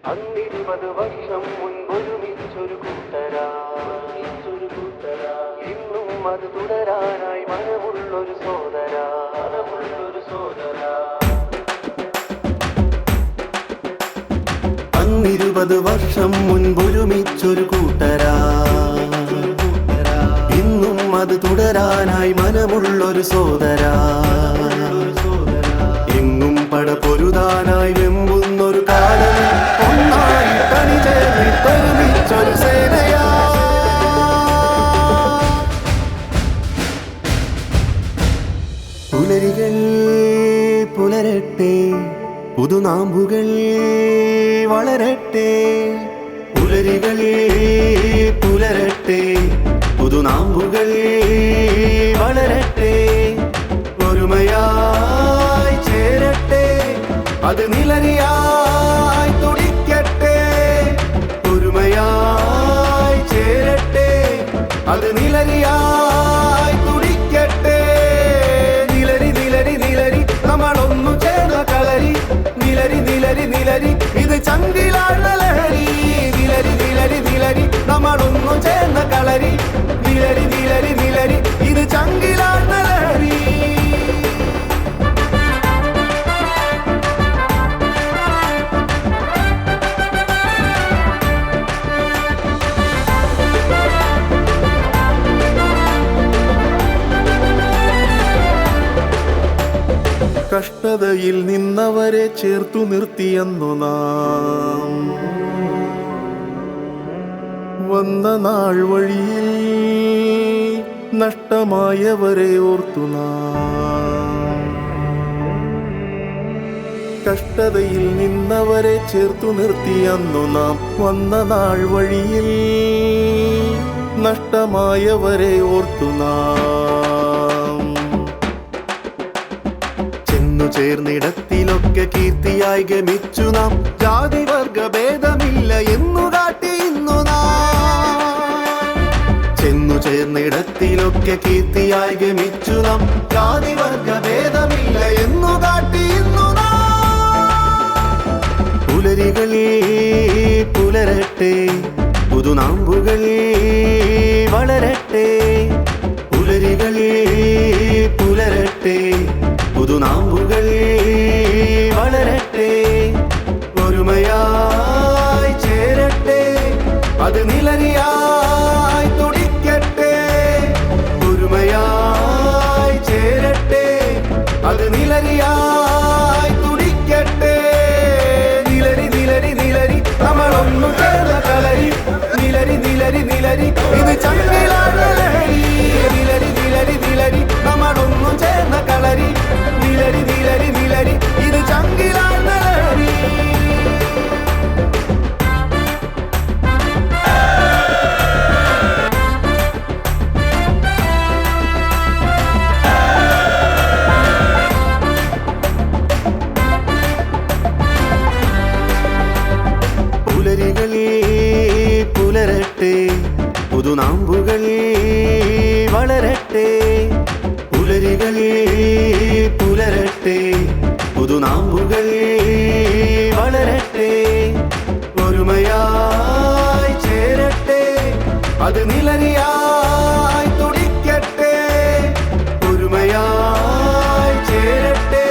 അന്നിരുപത് വർഷം മുൻപൊരുമിച്ചൊരു കൂട്ടരാ ഇന്നും അത് തുടരാനായി മനമുള്ളൊരു സോദരാ അന്നിരുപത് വർഷം മുൻപൊരുമിച്ചൊരു കൂട്ടരാ ഇന്നും അത് തുടരാനായി മനമുള്ളൊരു സോദരാ എങ്ങും പടപൊരുതാനായി വെമ്പുന്നൊരു കാലം ഒന്നായി കണിചേർന്നിട്ടൊരുമിച്ചൊരു സേനയാ പുലരികൾ പുലരട്ടെ പുതുനാമ്പുകൾ വളരട്ടെ പുലരികൾ പുലരട്ടെ പുതുനാമ്പുകൾ വളരട്ടെ ഒരുമയായി ചേരട്ടെ അത് നിലരിയായി തുടിക്കട്ടെ ഒരുമയായി ചേരട്ടെ അത് നിലരിയായി തുടിക്കട്ടെ നിലരി നിലരി നിലരി നമ്മളൊന്നു ചേർന്ന കളരി നിലരി നിലരി നിലരി ഇത് ചങ്കിലാഴ്ന്ന ലഹരി നിലരി നിലരി നിലരി നമ്മളൊന്നു ചേർന്ന കളരി നിലരി നിലരി നിലരി ഇത് ചങ്കിലാഴ്ന്ന ലഹരി കഷ്ടതയിൽ നിന്നവരെ ചേർത്തു നിർത്തിയെന്നു നാം വന്ന നാൾ വഴിയിൽ നഷ്ടമായവരെ ഓർത്തു നാം കഷ്ടതയിൽ നിന്നവരെ ചേർത്തു നിർത്തിയെന്നു നാം വന്ന നാൾ വഴിയിൽ നഷ്ടമായവരെ ഓർത്തു നാം ചേർന്നിടത്തിലൊക്കെ കീർത്തിയായി ഗമിച്ചു നാം ജാതി വർഗ ഭേദമില്ല എന്നു കാട്ടി ഇന്നു നാം ചെന്നു ചേർന്നിടത്തിലൊക്കെ കീർത്തിയായി ഗമിച്ചു നാം ജാതി വർഗ ഭേദമില്ല എന്നു കാട്ടി ഇന്നു നാം പുലരികൾ പുലരട്ടെ പുതുനാമ്പുകൾ വളരട്ടെ പുലരികൾ പുലരട്ടെ പുതുനാമ്പുകൾ വളരട്ടെ ഒരുമയായി ചേരട്ടെ അത് നിലരിയായി തുടിക്കട്ടെ ഒരുമയായി ചേരട്ടെ അത് നിലരിയായി തുടിക്കട്ടെ നിലരി നിലരി നിലരി നമ്മളൊന്നു ചേർന്ന കളരി നിലരി നിലരി നിലരി ഇത് ചങ്കിലാഴ്ന്ന ലഹരി നിലരി നിലരി നിലരി നമ്മളൊന്നു ചേർന്ന കളരി നിലരി നിലരി നിലരി ഇത് ചങ്കിലാഴ്ന്ന ലഹരി പുലരികൾ പുലരട്ടെ പുതുനാമ്പുകൾ വളരട്ടെ പുലരികൾ പുലരട്ടെ പുതുനാമ്പുകൾ വളരട്ടെ ഒരുമയായി ചേരട്ടെ അത് നിലരിയായി തുടിക്കട്ടെ ഒരുമയായി ചേരട്ടെ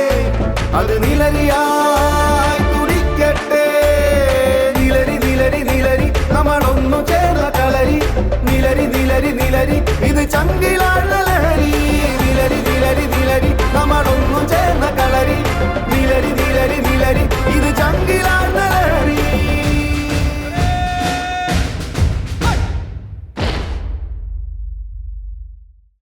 അത് നിലരിയായി തുടിക്കട്ടെ നിലരി നിലരി നിലരി നമ്മളൊന്നു ചേർന്ന കളരി നിലരി നിലരി നിലരി ഇത് ചങ്കില